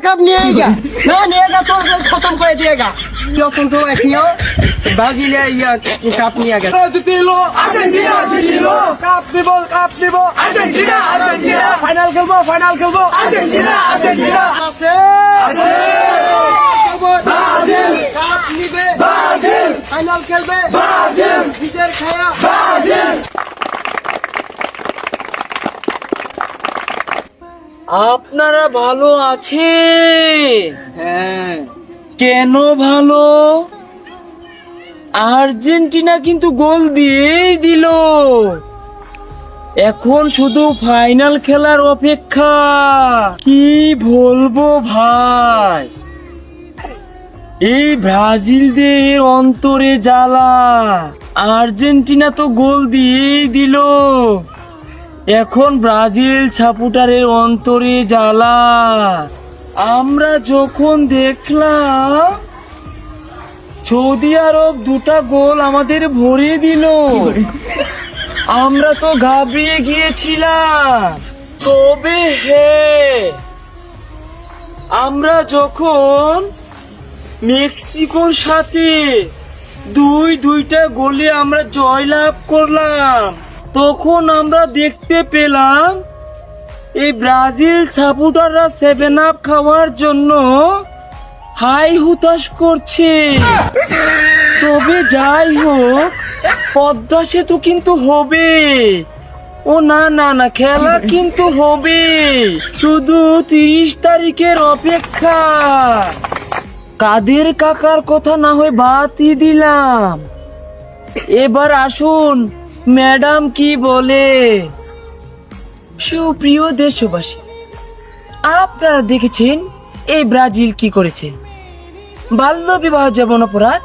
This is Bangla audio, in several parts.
कब निएगा ना निएगा तो खत्म कर दिएगा क्यों तुम तो क्यों ब्राजील या कप निएगा अर्जेंटिना फाइनल खेलबो अर्जेंटिना আছে ব্রাজিল কাপ নিবে ব্রাজিল ফাইনাল খেলবে ব্রাজিল বিজয় খায়া ব্রাজিল। আপনারা ভালো আছেন? হ্যাঁ কেন ভালো? আর্জেন্টিনা কিন্তু গোল দিয়েই দিল। এখন শুধু ফাইনাল খেলার অপেক্ষা। কি বলবো ভাই, এই ব্রাজিলদের অন্তরে জ্বালা। আর্জেন্টিনা তো গোল দিয়েই দিল, এখন ব্রাজিল সাপোর্টারের অন্তরে জ্বালা। আমরা যখন দেখলাম সৌদি আরব 2টা গোল আমাদের ভরে দিল, আমরা তো ঘাবড়িয়ে গিয়েছিলাম। তবে আমরা যখন মেক্সিকোর সাথে 2-2টা গোলে আমরা জয়লাভ করলাম, তখন আমরা দেখতে পেলাম এই ব্রাজিল সাপোর্টাররা 7 আপ খাওয়ার জন্য হাই হুতাশ করছে। তবে যাই হোক, পদ্মা সেতু কিন্তু হবে। ও না না না, খেলা কিন্তু হবে, শুধু 30 তারিখের অপেক্ষা। কাদের কাকার কথা না হয় বাদই দিলাম, এবার আসুন ম্যাডাম কি বলে। সুপ্রিয় দেশবাসী, আপনারা দেখেছেন এই ব্রাজিল কি করেছে। বাল্য বিবাহ যেমন অপরাধ,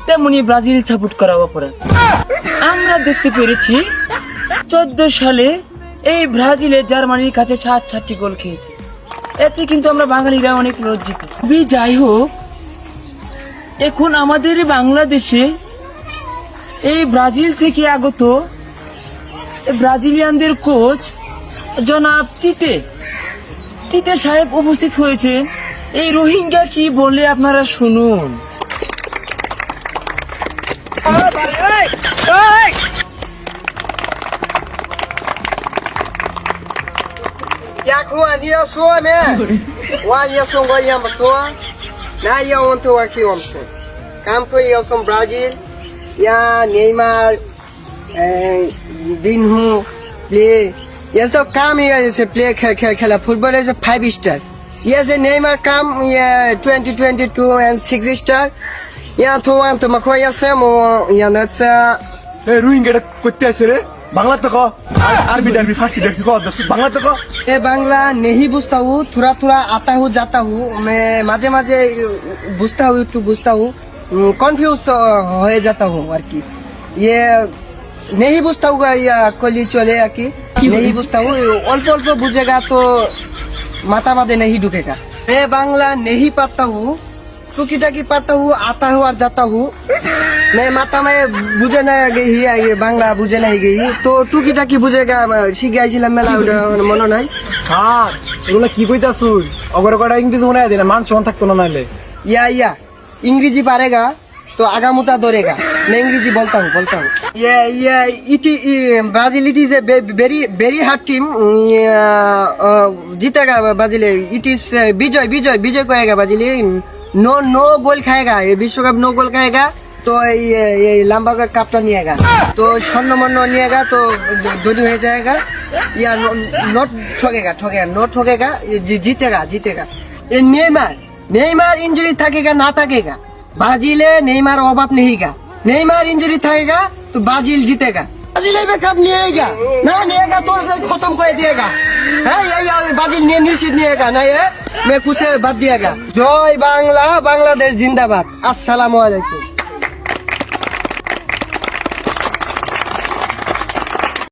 তেমনি ব্রাজিল সাপোর্ট করা অপরাধ। আমরা দেখতে পেরেছি 14 সালে এই ব্রাজিলে জার্মানির কাছে 60 গোল খেয়েছে। এতে কিন্তু আমরা বাঙালিরা অনেক লজ্জিত। যাই হোক, এখন আমাদের বাংলাদেশে এই ব্রাজিল থেকে আগত ব্রাজিলিয়ানদের কোচ জনাব তিতে সাহেব উপস্থিত হয়েছে। এই রোহিঙ্গা কি বলে আপনারা শুনুন। Ya kuwa dia sua me wa ya song wa ya matua na ya on to aqui omse campo ya som Brazil ya Neymar Dinho play ya so kam ya se play khela football is a 5 star yes Neymar kam ya 2022 and 6 star ya to want to makwa ya samo ya natsa রোহিঙ্গাটা করতে আসে রে, বাংলা তো আরবি ডারবি ফার্সি দেখছি বাংলা তো ए बांग्ला नहीं बुझता हूँ, थोड़ा थोड़ा आता हूँ जाता हूँ, मैं माजे माजे बुझता हूँ टू बुझता हूँ, कन्फ्यूज हो जाता हूँ और की ये नहीं बुझता हूँ या कोली चले की नहीं बुझता हूँ, अल्प अल्प बुझेगा तो माता मादे नहीं डूबेगा। मैं बांग्ला नहीं पढ़ता हूँ, टुकी टाकी पढ़ता हूँ, आता हूँ और जाता हूँ, मैं माता में बुझे नहीं गई है, ये बांग्ला बुझे नहीं गई तो टुकी टाकी बुझेगा শিখে আইছিলাম মেলা মনে নাই। স্যার এগুলো কি কইতাছুন? অগর কটা ইংরেজি মনে হয় না, মান সমান থাকতো না নাইলে। या इंग्रेजी पारेगा तो आगा मुता दौड़ेगा। मैं इंग्रेजी बोलता हूँ ये Brazil it is a very hard team, जीतेगा ब्राजील। इट इज विजय करेगा ब्राजील। नो गोल खाएगा ये विश्व कप, नो गोल खाएगा तो ये लंबा का कपटा निएगा तो स्वर्ण मन्न निएगा तो धोनी हो जाएगा या नोट ठोकेगा ये जीतेगा। ये नेमार इंजरी थकेगा ना थकेगा, ब्राजील नेमार अभाव नहीं का, नेमार इंजरी थकेगा तो ब्राजील जीतेगा। ब्राजील कब निएगा ना निएगा तो खत्म कर दिएगा। ये ब्राजील निश्चित निएगा ना, ये मैं कुछ बात दिएगा। जय बांग्ला, बांग्लादेश जिंदाबाद। अस्सलामु अलैकुम।